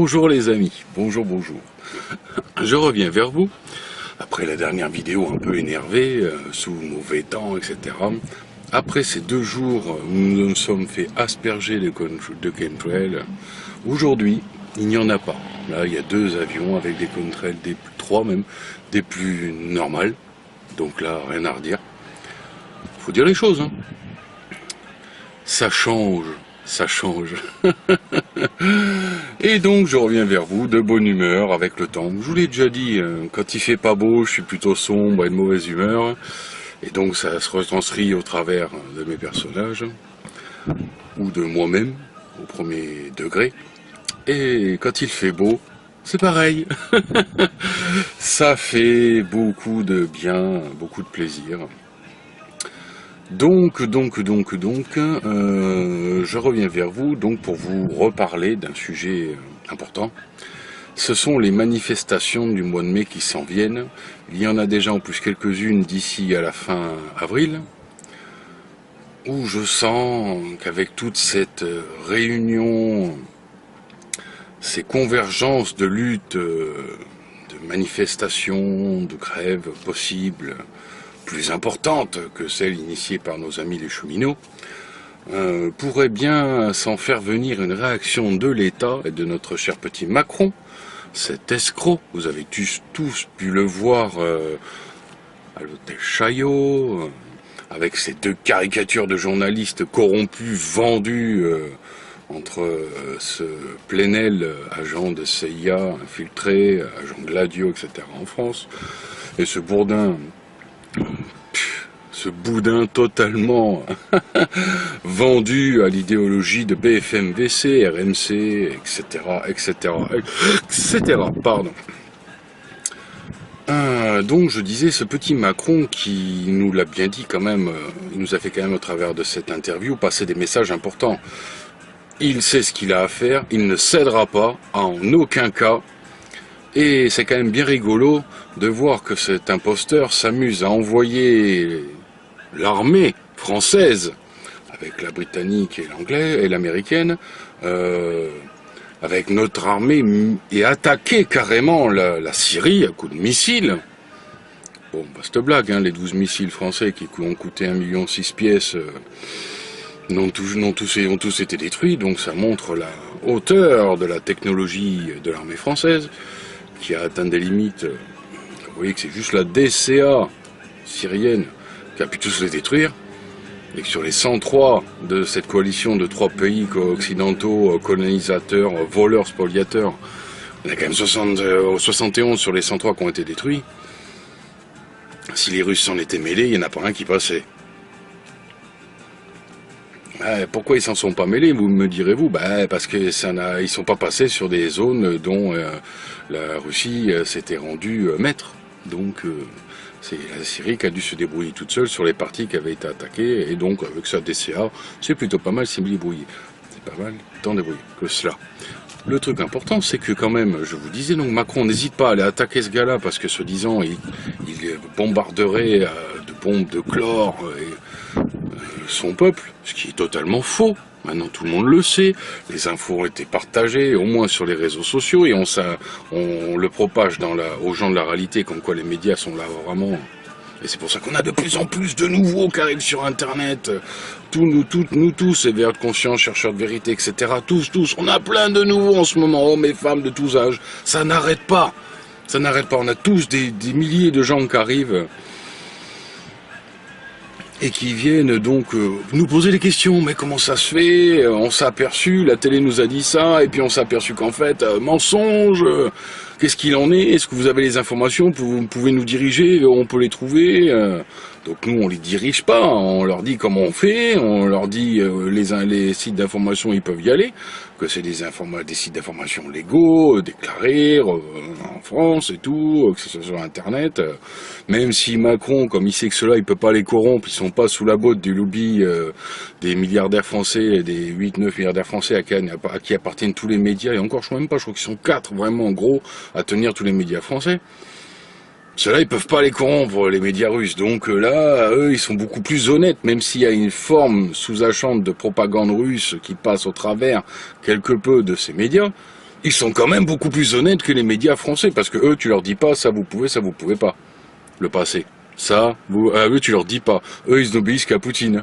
Bonjour les amis, bonjour. Je reviens vers vous, après la dernière vidéo un peu énervée, sous mauvais temps, etc. Après ces 2 jours où nous nous sommes fait asperger de chemtrails, aujourd'hui, il n'y en a pas. Là, il y a 2 avions avec des chemtrails, 3 même, des plus normales. Donc là, rien à redire. Faut dire les choses, hein. Ça change. Et donc je reviens vers vous de bonne humeur avec le temps. Je vous l'ai déjà dit, quand il fait pas beau, je suis plutôt sombre et de mauvaise humeur. Et donc ça se retranscrit au travers de mes personnages, ou de moi-même, au premier degré. Et quand il fait beau, c'est pareil. Ça fait beaucoup de bien, beaucoup de plaisir. Donc, je reviens vers vous pour vous reparler d'un sujet important. Ce sont les manifestations du mois de mai qui s'en viennent. Il y en a déjà en plus quelques-unes d'ici à la fin avril, où je sens qu'avec toute cette réunion, ces convergences de lutte, de manifestations, de grèves possibles, plus importante que celle initiée par nos amis les cheminots, pourrait bien s'en faire venir une réaction de l'État et de notre cher petit Macron, cet escroc. Vous avez tous pu le voir à l'hôtel Chaillot, avec ces 2 caricatures de journalistes corrompus, vendus entre ce Plenel, agent de CIA infiltré, agent Gladio, etc. en France, et ce Bourdin, ce boudin totalement vendu à l'idéologie de BFM-VC, RMC, etc. Pardon. Donc je disais, ce petit Macron qui nous l'a bien dit quand même, il nous a fait quand même au travers de cette interview passer des messages importants. Il sait ce qu'il a à faire, il ne cédera pas en aucun cas. Et c'est quand même bien rigolo de voir que cet imposteur s'amuse à envoyer l'armée française, avec la britannique et l'anglaise et l'américaine, avec notre armée, et attaquer carrément la Syrie à coups de missiles. Bon, bah, cette blague, hein, les 12 missiles français qui ont coûté 1,6 million pièces ont tous été détruits, donc ça montre la hauteur de la technologie de l'armée française, qui a atteint des limites. Vous voyez que c'est juste la DCA syrienne qui a pu tous les détruire, et que sur les 103 de cette coalition de 3 pays occidentaux, colonisateurs, voleurs, spoliateurs, il y en a quand même 71 sur les 103 qui ont été détruits. Si les Russes s'en étaient mêlés, il n'y en a pas un qui passait. Pourquoi ils s'en sont pas mêlés, vous me direz-vous? Parce que ils sont pas passés sur des zones dont la Russie s'était rendue maître. Donc c'est la Syrie qui a dû se débrouiller toute seule sur les parties qui avaient été attaquées, et donc avec sa DCA, c'est plutôt pas mal s'y débrouiller. C'est pas mal tant débrouillé que cela. Le truc important, c'est que quand même, je vous disais, donc Macron n'hésite pas à aller attaquer ce gars-là, parce que soi-disant, il bombarderait de bombes de chlore son peuple, ce qui est totalement faux. Maintenant tout le monde le sait, les infos ont été partagées, au moins sur les réseaux sociaux, et on le propage aux gens de la réalité, comme quoi les médias sont là vraiment. Et c'est pour ça qu'on a de plus en plus de nouveaux qui arrivent sur Internet, nous tous, éveilleurs de conscience, chercheurs de vérité, etc. Tous, on a plein de nouveaux en ce moment, hommes et femmes de tous âges. Ça n'arrête pas, on a tous des milliers de gens qui arrivent, et qui viennent donc nous poser des questions. Mais comment ça se fait? On s'est aperçu, la télé nous a dit ça, et puis on s'est aperçu qu'en fait, mensonge, qu'est-ce qu'il en est? Est-ce que vous avez les informations? Vous pouvez nous diriger, on peut les trouver. Donc nous, on les dirige pas, on leur dit comment on fait, on leur dit les sites d'information, ils peuvent y aller, que c'est des sites d'information légaux, déclarés en France et tout, que c'est sur Internet. Même si Macron, comme il sait que ceux-là, il peut pas les corrompre, ils sont pas sous la botte du lobby des milliardaires français, des 8-9 milliardaires français à qui appartiennent tous les médias, et encore, je crois qu'ils sont 4 vraiment gros à tenir tous les médias français. Ceux-là, ils peuvent pas les corrompre, les médias russes. Donc là, eux, ils sont beaucoup plus honnêtes, même s'il y a une forme sous-jacente de propagande russe qui passe au travers quelque peu de ces médias. Ils sont quand même beaucoup plus honnêtes que les médias français, parce que eux, tu leur dis pas, ça vous pouvez pas, le passé. Ça, eux, tu leur dis pas. Eux, ils n'obéissent qu'à Poutine.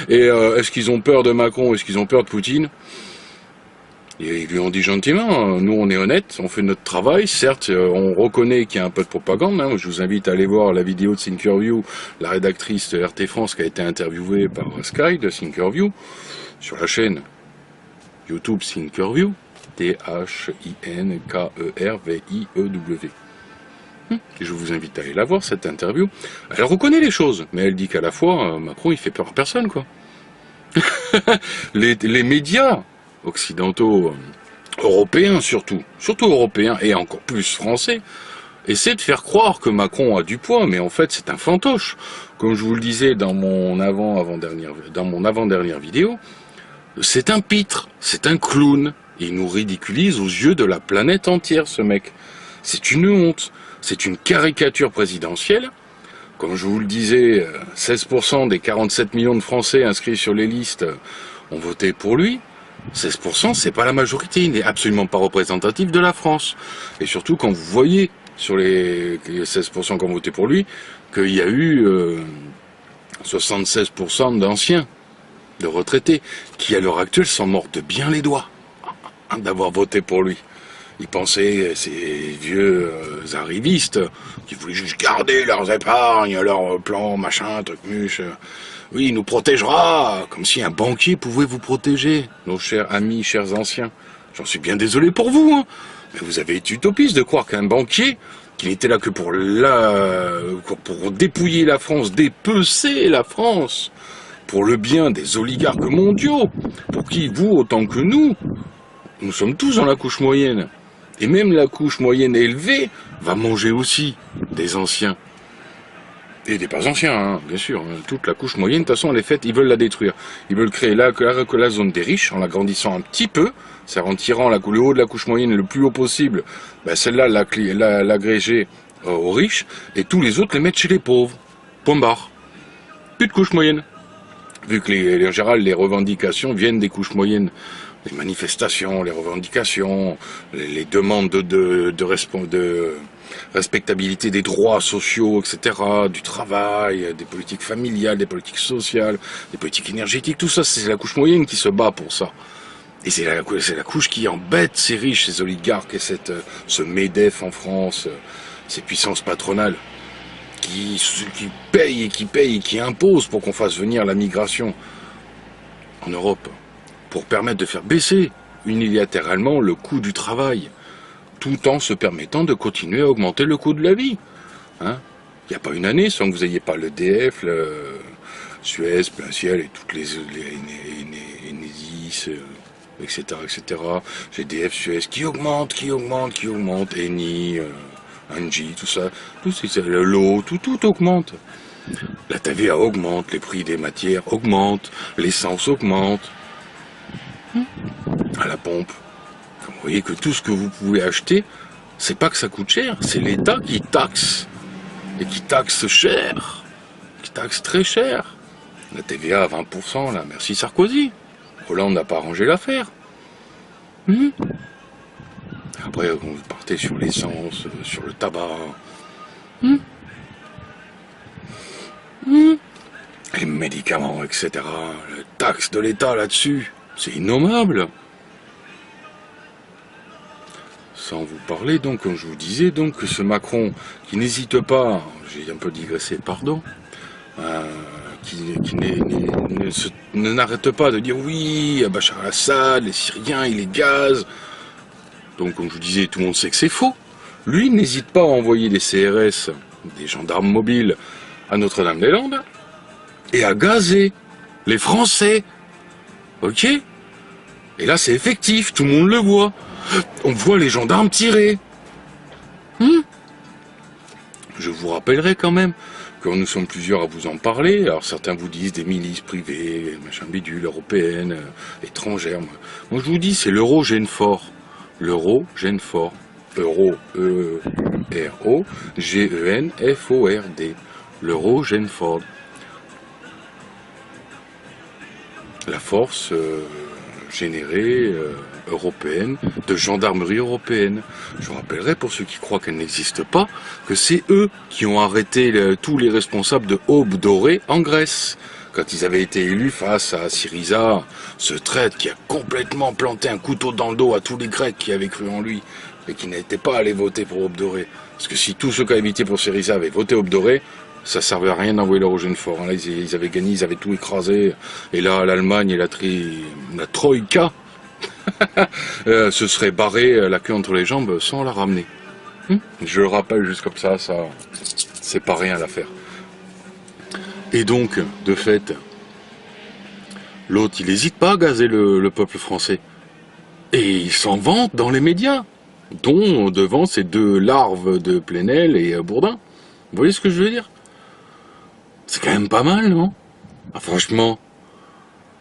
Et est-ce qu'ils ont peur de Macron, est-ce qu'ils ont peur de Poutine? Et ils lui ont dit gentiment, nous on est honnêtes, on fait notre travail, certes on reconnaît qu'il y a un peu de propagande, hein. Je vous invite à aller voir la vidéo de Thinkerview, la rédactrice de RT France qui a été interviewée par Sky de Thinkerview, sur la chaîne YouTube Thinkerview, Thinkerview. Je vous invite à aller la voir cette interview. Elle reconnaît les choses, mais elle dit qu'à la fois, Macron il fait peur à personne quoi. les médias occidentaux, européens surtout européens et encore plus français, essaient de faire croire que Macron a du poids, mais en fait c'est un fantoche. Comme je vous le disais dans mon avant-dernière vidéo, c'est un pitre, c'est un clown. Il nous ridiculise aux yeux de la planète entière, ce mec. C'est une honte, c'est une caricature présidentielle. Comme je vous le disais, 16% des 47 millions de Français inscrits sur les listes ont voté pour lui. 16%, c'est pas la majorité, il n'est absolument pas représentatif de la France. Et surtout quand vous voyez sur les 16% qui ont voté pour lui, qu'il y a eu 76% d'anciens, de retraités, qui à l'heure actuelle s'en mordent bien les doigts d'avoir voté pour lui. Ils pensaient, ces vieux arrivistes, qui voulaient juste garder leurs épargnes, leurs plans, machin, truc muche. Oui, il nous protégera, comme si un banquier pouvait vous protéger, nos chers amis, chers anciens. J'en suis bien désolé pour vous, hein, mais vous avez été utopiste de croire qu'un banquier, qui n'était là que pour dépouiller la France, dépecer la France, pour le bien des oligarques mondiaux, pour qui, vous, autant que nous sommes tous dans la couche moyenne. Et même la couche moyenne élevée va manger aussi des anciens. Et des pas anciens, hein, bien sûr. Toute la couche moyenne, de toute façon, elle est faite, ils veulent la détruire. Ils veulent créer la zone des riches, en l'agrandissant un petit peu, c'est-à-dire en tirant le haut de la couche moyenne le plus haut possible, ben celle-là, l'agréger aux riches, et tous les autres les mettre chez les pauvres. Point barre. Plus de couche moyenne. Vu que en général, les revendications viennent des couches moyennes. Les manifestations, les revendications, les demandes de respectabilité des droits sociaux, etc., du travail, des politiques familiales, des politiques sociales, des politiques énergétiques, tout ça, c'est la couche moyenne qui se bat pour ça. Et c'est la couche qui embête ces riches, ces oligarques et ce MEDEF en France, ces puissances patronales, qui payent et qui imposent pour qu'on fasse venir la migration en Europe, pour permettre de faire baisser unilatéralement le coût du travail, tout en se permettant de continuer à augmenter le coût de la vie. Hein, il n'y a pas une année sans que vous n'ayez pas l'EDF, le Suez, Plein Ciel et toutes les Enedis, etc., etc. GDF, Suez qui augmente, Eni, Engie, tout ça, l'eau, tout augmente. La TVA augmente, les prix des matières augmentent, l'essence augmente. À la pompe. Vous voyez que tout ce que vous pouvez acheter, c'est pas que ça coûte cher, c'est l'État qui taxe. Et qui taxe cher. Qui taxe très cher. La TVA à 20%, là, merci Sarkozy. Hollande n'a pas arrangé l'affaire. Après, vous partez sur l'essence, sur le tabac. Les médicaments, etc. La taxe de l'État là-dessus. C'est innommable. Sans vous parler, donc, comme je vous disais, donc, que ce Macron, qui n'hésite pas, j'ai un peu digressé, pardon, qui n'arrête pas de dire oui, Bachar al-Assad, les Syriens, il les gaz. Donc, comme je vous disais, tout le monde sait que c'est faux. Lui n'hésite pas à envoyer des CRS, des gendarmes mobiles, à Notre-Dame-des-Landes, et à gazer les Français. Ok? Et là, c'est effectif, tout le monde le voit. On voit les gendarmes tirer. Je vous rappellerai quand même que nous sommes plusieurs à vous en parler. Alors certains vous disent des milices privées, machin bidule, européennes, étrangères. Moi je vous dis, c'est l'euro gêne fort. L'euro gêne fort. Euro, E-R-O, G-E-N-F-O-R-D. L'euro gêne fort. La force générée européenne, de gendarmerie européenne. Je rappellerai pour ceux qui croient qu'elle n'existe pas, que c'est eux qui ont arrêté tous les responsables de Aube Dorée en Grèce. Quand ils avaient été élus face à Syriza, ce traître qui a complètement planté un couteau dans le dos à tous les Grecs qui avaient cru en lui et qui n'étaient pas allés voter pour Aube Dorée. Parce que si tous ceux qui avaient habité pour Syriza avaient voté Aube Dorée, ça servait à rien d'envoyer leur Eugène Faure. Là, ils avaient gagné, ils avaient tout écrasé. Et là, l'Allemagne et la Troïka se seraient barrés la queue entre les jambes sans la ramener. Je le rappelle juste comme ça c'est pas rien l'affaire. Et donc, de fait, l'autre, il n'hésite pas à gazer le peuple français. Et il s'en vante dans les médias, dont devant ces deux larves de Plenel et Bourdin. Vous voyez ce que je veux dire? C'est quand même pas mal, non? Ah, franchement,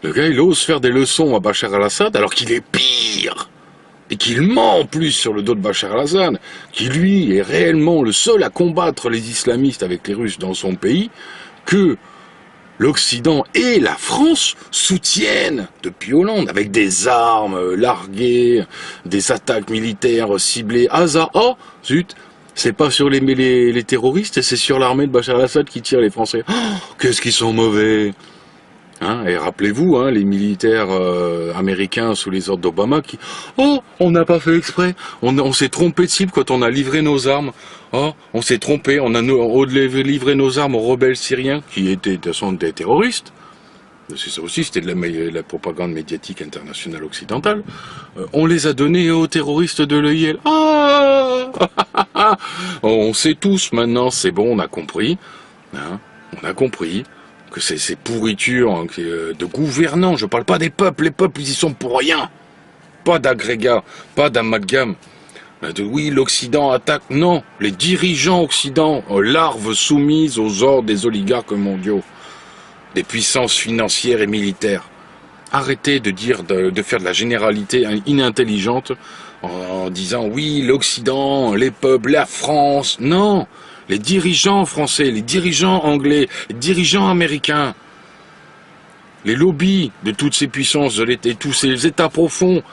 le gars, il ose faire des leçons à Bachar al-Assad alors qu'il est pire. Et qu'il ment en plus sur le dos de Bachar al-Assad, qui lui est réellement le seul à combattre les islamistes avec les Russes dans son pays, que l'Occident et la France soutiennent depuis Hollande, avec des armes larguées, des attaques militaires ciblées. Ah zut, c'est pas sur les terroristes, c'est sur l'armée de Bachar al-Assad qui tire les Français. Oh, qu'est-ce qu'ils sont mauvais! Hein, et rappelez-vous, hein, les militaires américains sous les ordres d'Obama qui... Oh, on n'a pas fait exprès, on s'est trompé de cible quand on a livré nos armes. Oh, on s'est trompé, on a livré nos armes aux rebelles syriens, qui étaient de toute façon des terroristes. Ça aussi, c'était de la propagande médiatique internationale occidentale. On les a donnés aux terroristes de l'EIL. Ah on sait tous maintenant, c'est bon, on a compris. Hein, on a compris que ces pourritures de gouvernants, je parle pas des peuples, les peuples ils y sont pour rien. Pas d'agrégat, pas d'amalgame. Oui, l'Occident attaque, non, les dirigeants occidentaux, larves soumises aux ordres des oligarques mondiaux, des puissances financières et militaires. Arrêtez de dire, de faire de la généralité inintelligente en disant oui, l'Occident, les peuples, la France, non. Les dirigeants français, les dirigeants anglais, les dirigeants américains, les lobbies de toutes ces puissances, et tous ces États profonds.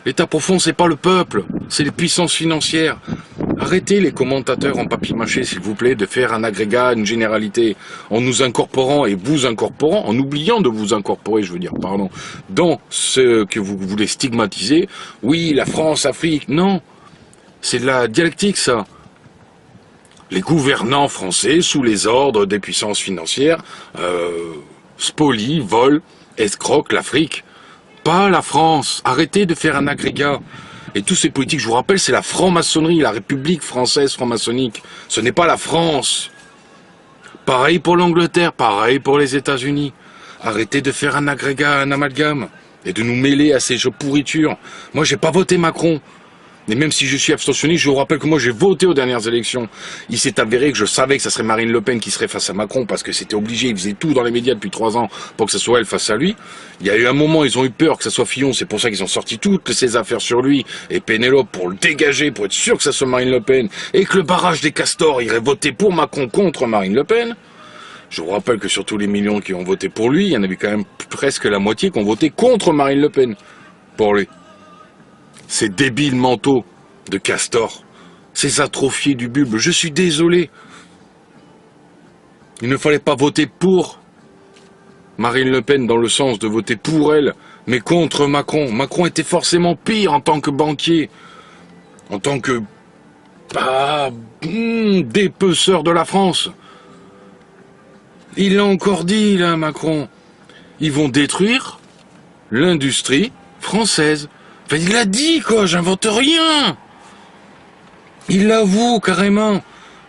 L'État profond, c'est pas le peuple, c'est les puissances financières. Arrêtez les commentateurs en papier-mâché, s'il vous plaît, de faire un agrégat, une généralité, en nous incorporant et vous incorporant, en oubliant de vous incorporer, je veux dire, pardon, dans ce que vous voulez stigmatiser. Oui, la France, Afrique, non. C'est de la dialectique, ça. Les gouvernants français, sous les ordres des puissances financières, spolient, volent, escroquent l'Afrique. Pas la France. Arrêtez de faire un agrégat. Et tous ces politiques, je vous rappelle, c'est la franc-maçonnerie, la République française franc-maçonnique. Ce n'est pas la France. Pareil pour l'Angleterre, pareil pour les États-Unis. Arrêtez de faire un agrégat, un amalgame, et de nous mêler à ces jeux pourritures. Moi, j'ai pas voté Macron. Et même si je suis abstentionniste, je vous rappelle que moi j'ai voté aux dernières élections. Il s'est avéré que je savais que ça serait Marine Le Pen qui serait face à Macron parce que c'était obligé, il faisait tout dans les médias depuis 3 ans pour que ce soit elle face à lui. Il y a eu un moment, ils ont eu peur que ça soit Fillon, c'est pour ça qu'ils ont sorti toutes ces affaires sur lui et Pénélope pour le dégager, pour être sûr que ça soit Marine Le Pen et que le barrage des castors irait voter pour Macron contre Marine Le Pen. Je vous rappelle que sur tous les millions qui ont voté pour lui, il y en avait quand même presque la moitié qui ont voté contre Marine Le Pen pour lui. Ces débiles mentaux de Castor, ces atrophiés du bulbe, je suis désolé. Il ne fallait pas voter pour Marine Le Pen dans le sens de voter pour elle, mais contre Macron. Macron était forcément pire en tant que banquier, en tant que dépeceur de la France. Il l'a encore dit, là, Macron. Ils vont détruire l'industrie française. Enfin, il l'a dit, quoi, j'invente rien. Il l'avoue, carrément.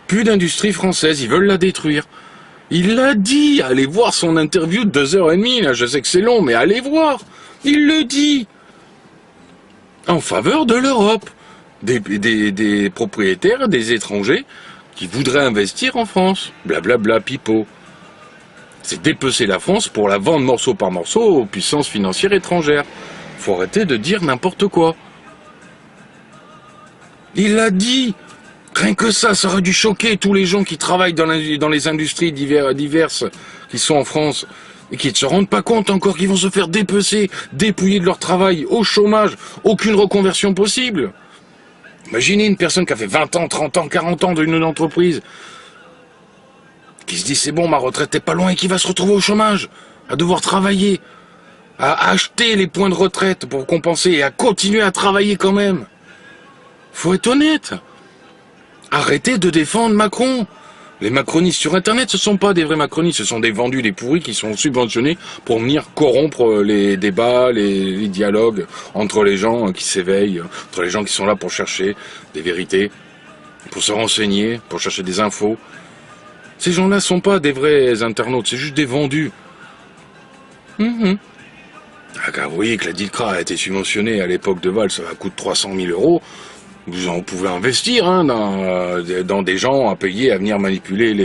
Plus d'industrie française, ils veulent la détruire. Il l'a dit, allez voir son interview de 2h30, là, je sais que c'est long, mais allez voir. Il le dit. En faveur de l'Europe. Des propriétaires, des étrangers qui voudraient investir en France. Blablabla, pipeau. C'est dépecer la France pour la vendre morceau par morceau aux puissances financières étrangères. Faut arrêter de dire n'importe quoi. Il l'a dit. Rien que ça aurait dû choquer tous les gens qui travaillent dans les industries diverses qui sont en France. et qui ne se rendent pas compte encore qu'ils vont se faire dépecer, dépouiller de leur travail, au chômage, aucune reconversion possible. Imaginez une personne qui a fait 20 ans, 30 ans, 40 ans dans une entreprise, qui se dit c'est bon, ma retraite est pas loin et qui va se retrouver au chômage, à devoir travailler, à acheter les points de retraite pour compenser et à continuer à travailler quand même. Faut être honnête. Arrêtez de défendre Macron. Les macronistes sur Internet, ce ne sont pas des vrais macronistes, ce sont des vendus, des pourris qui sont subventionnés pour venir corrompre les débats, les dialogues entre les gens qui s'éveillent, entre les gens qui sont là pour chercher des vérités, pour se renseigner, pour chercher des infos. Ces gens-là ne sont pas des vrais internautes, c'est juste des vendus. Ah, car vous voyez que la DILCRA a été subventionnée à l'époque de Valls, ça coûte 300 000 €. Vous en pouvez investir hein, dans des gens à payer à venir manipuler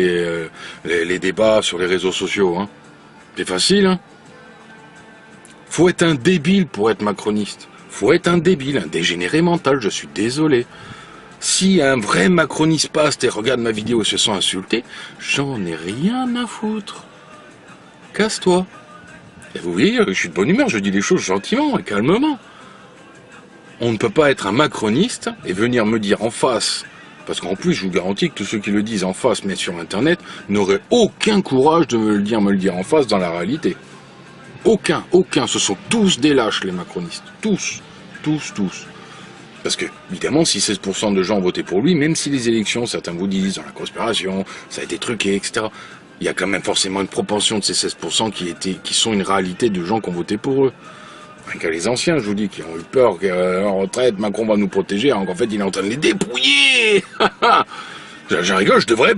les débats sur les réseaux sociaux. Hein. C'est facile. Hein. Faut être un débile pour être macroniste. Faut être un débile, un dégénéré mental, je suis désolé. Si un vrai macroniste passe et regarde ma vidéo et se sent insulté, j'en ai rien à foutre. Casse-toi. Et vous voyez, je suis de bonne humeur, je dis les choses gentiment et calmement. On ne peut pas être un macroniste et venir me dire en face, parce qu'en plus je vous garantis que tous ceux qui le disent en face, mais sur Internet, n'auraient aucun courage de me le dire en face dans la réalité. Aucun, ce sont tous des lâches les macronistes, tous. Parce que, évidemment, si 16% de gens ont voté pour lui, même si les élections, certains vous disent, dans la conspiration, ça a été truqué, etc., il y a quand même forcément une proportion de ces 16% qui sont une réalité de gens qui ont voté pour eux. Qu'à les anciens, je vous dis, qui ont eu peur qu'en retraite, Macron va nous protéger, alors qu'en fait, il est en train de les dépouiller. J'en rigole, je devrais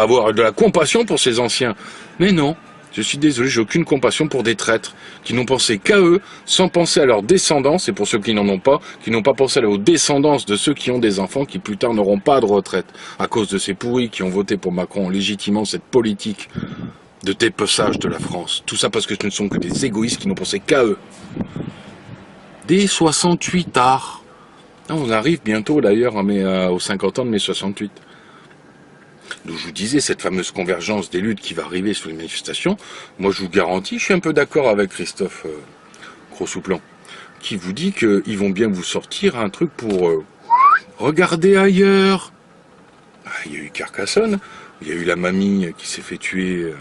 avoir de la compassion pour ces anciens. Mais non, je suis désolé, j'ai aucune compassion pour des traîtres qui n'ont pensé qu'à eux, sans penser à leurs descendants, et pour ceux qui n'en ont pas, qui n'ont pas pensé aux descendances de ceux qui ont des enfants qui plus tard n'auront pas de retraite, à cause de ces pourris qui ont voté pour Macron, légitimement cette politique de dépeçage de la France. Tout ça parce que ce ne sont que des égoïstes qui n'ont pensé qu'à eux. Des 68 arts. On arrive bientôt d'ailleurs aux 50 ans de mai 68. Donc je vous disais, cette fameuse convergence des luttes qui va arriver sur les manifestations, moi je vous garantis, je suis un peu d'accord avec Christophe Grossouplan, qui vous dit qu'ils vont bien vous sortir un truc pour regarder ailleurs. Il y a eu Carcassonne, il y a eu la mamie qui s'est fait tuer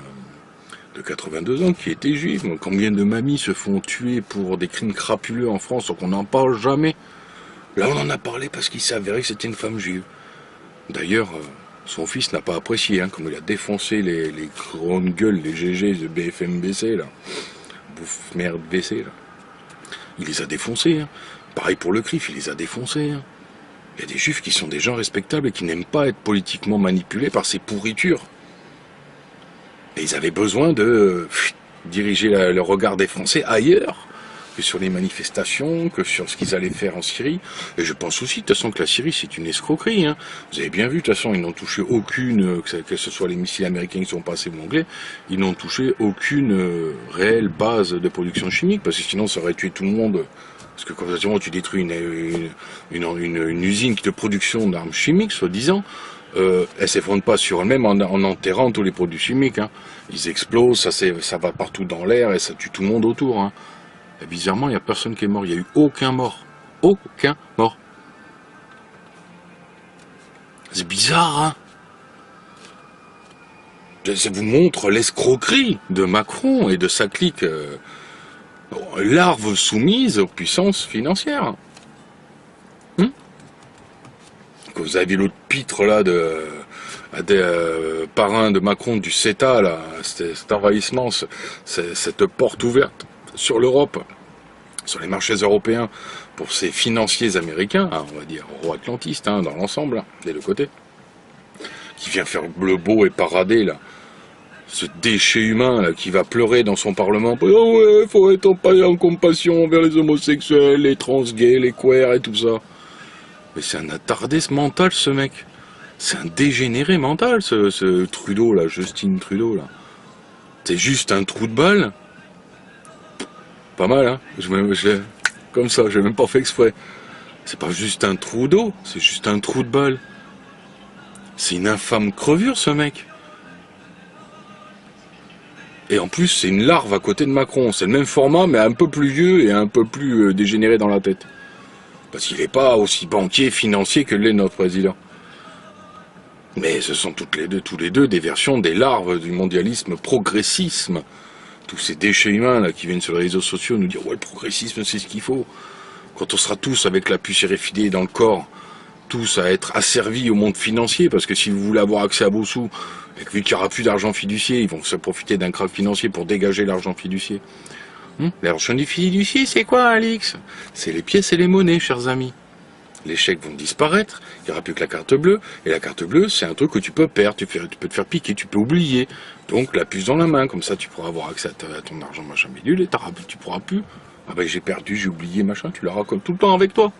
de 82 ans, qui était juive. Combien de mamies se font tuer pour des crimes crapuleux en France, donc on n'en parle jamais. Là on en a parlé parce qu'il s'est avéré que c'était une femme juive. D'ailleurs, son fils n'a pas apprécié, hein, comme il a défoncé les grandes gueules, les GG de BFM-BC, là. Bouffe-merde BC, là. Il les a défoncés, hein. Pareil pour le CRIF, il les a défoncés, hein. Il y a des juifs qui sont des gens respectables et qui n'aiment pas être politiquement manipulés par ces pourritures. Et ils avaient besoin de diriger le regard des Français ailleurs que sur les manifestations, que sur ce qu'ils allaient faire en Syrie. Et je pense aussi, de toute façon, que la Syrie, c'est une escroquerie. Hein. Vous avez bien vu, de toute façon, ils n'ont touché aucune, que ce soit les missiles américains qui sont passés ou anglais, ils n'ont touché aucune réelle base de production chimique, parce que sinon, ça aurait tué tout le monde. Parce que quand tu détruis une usine de production d'armes chimiques, soi-disant, elle s'effondre pas sur elle-même en enterrant tous les produits chimiques. Hein. Ils explosent, ça va partout dans l'air et ça tue tout le monde autour. Hein. Et bizarrement, il n'y a personne qui est mort. Il n'y a eu aucun mort. Aucun mort. C'est bizarre, hein. Ça vous montre l'escroquerie de Macron et de sa clique larve soumise aux puissances financières. Vous avez l'autre pitre là des parrains de Macron du CETA, là, cet envahissement, cette porte ouverte sur l'Europe, sur les marchés européens, pour ces financiers américains, hein, on va dire euro-atlantistes, hein, dans l'ensemble, hein, des deux côtés, qui vient faire le beau et parader, là, ce déchet humain, là, qui va pleurer dans son parlement, oh ouais, faut être en compassion envers les homosexuels, les trans gays, les queers et tout ça. Mais c'est un attardé mental, ce mec. C'est un dégénéré mental, ce Trudeau, là, Justin Trudeau, là. C'est juste un trou de balle. Pas mal, hein. Comme ça, j'ai même pas fait exprès. C'est pas juste un trou d'eau, c'est juste un trou de balle. C'est une infâme crevure, ce mec. Et en plus, c'est une larve à côté de Macron. C'est le même format, mais un peu plus vieux et un peu plus dégénéré dans la tête. Parce qu'il n'est pas aussi banquier, financier que l'est notre président. Mais ce sont tous les deux des versions des larves du mondialisme progressisme. Tous ces déchets humains là qui viennent sur les réseaux sociaux nous dire ouais, le progressisme c'est ce qu'il faut. Quand on sera tous avec la puce RFID dans le corps, tous à être asservis au monde financier, parce que si vous voulez avoir accès à vos sous, et que vu qu'il n'y aura plus d'argent fiduciaire, ils vont se profiter d'un crack financier pour dégager l'argent fiduciaire. L'argent du fiduciaire, c'est quoi, Alix? C'est les pièces et les monnaies, chers amis. Les chèques vont disparaître, il n'y aura plus que la carte bleue, et la carte bleue, c'est un truc que tu peux perdre, tu peux te faire piquer, tu peux oublier. Donc la puce dans la main, comme ça tu pourras avoir accès à ton argent, machin bidule, et tu pourras plus. Ah ben j'ai perdu, j'ai oublié, machin, tu l'auras comme tout le temps avec toi.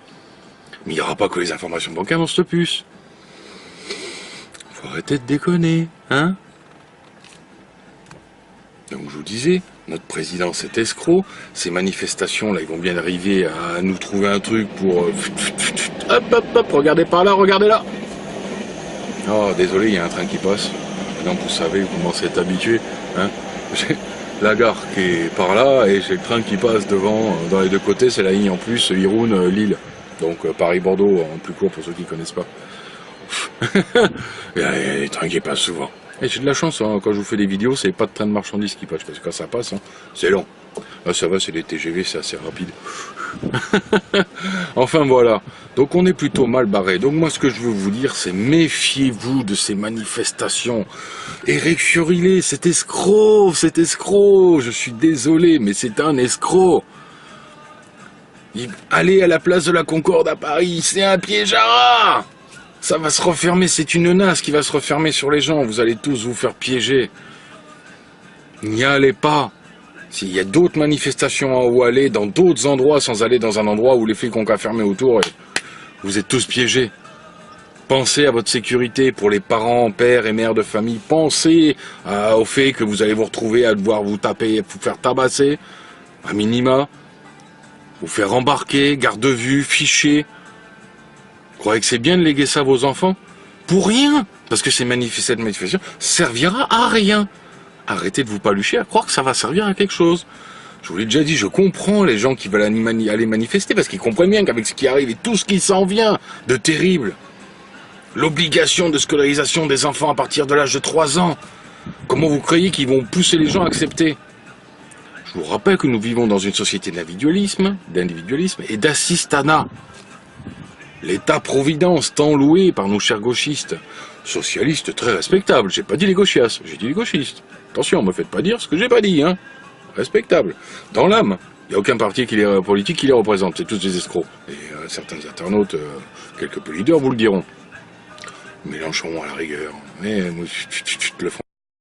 Mais il n'y aura pas que les informations bancaires dans cette puce. Faut arrêter de déconner, hein? Donc je vous disais, notre président c'est escroc, ces manifestations là, ils vont bien arriver à nous trouver un truc pour... hop, hop, hop, regardez par là, regardez là. Oh, désolé, il y a un train qui passe. Maintenant vous savez, vous commencez à être habitué, hein? J'ai la gare qui est par là et j'ai le train qui passe devant, dans les deux côtés, c'est la ligne en plus, Irun-Lille. Donc Paris-Bordeaux en plus court pour ceux qui ne connaissent pas. Il y a les trains qui passent souvent. Et j'ai de la chance, hein, quand je vous fais des vidéos, c'est pas de train de marchandises qui passe, parce que quand ça passe, hein, c'est long. Là ça va, c'est des TGV, c'est assez rapide. Enfin voilà, donc on est plutôt mal barré. Donc moi ce que je veux vous dire, c'est méfiez-vous de ces manifestations. Éric Fiorillet, c'est escroc, je suis désolé, mais c'est un escroc. Allez à la place de la Concorde à Paris, c'est un piège à rats. Ça va se refermer, c'est une nasse qui va se refermer sur les gens, vous allez tous vous faire piéger. N'y allez pas. S'il y a d'autres manifestations à où aller, dans d'autres endroits, sans aller dans un endroit où les flics ont qu'à fermer autour, et vous êtes tous piégés. Pensez à votre sécurité pour les parents, pères et mères de famille. Pensez au fait que vous allez vous retrouver à devoir vous taper, vous faire tabasser, à minima, vous faire embarquer, garde de vue, ficher. Vous croyez que c'est bien de léguer ça à vos enfants? Pour rien. Parce que cette manifestation servira à rien. Arrêtez de vous palucher à croire que ça va servir à quelque chose. Je vous l'ai déjà dit, je comprends les gens qui veulent aller manifester, parce qu'ils comprennent bien qu'avec ce qui arrive et tout ce qui s'en vient de terrible, l'obligation de scolarisation des enfants à partir de l'âge de 3 ans, comment vous croyez qu'ils vont pousser les gens à accepter? Je vous rappelle que nous vivons dans une société d'individualisme et d'assistanat. L'État-providence tant loué par nos chers gauchistes, socialistes très respectables, j'ai pas dit les gauchias, j'ai dit les gauchistes. Attention, me faites pas dire ce que j'ai pas dit, hein. Respectable. Dans l'âme, il n'y a aucun parti politique qui les représente, c'est tous des escrocs. Et certains internautes, quelques peu leaders vous le diront. Mélenchon à la rigueur, mais le font.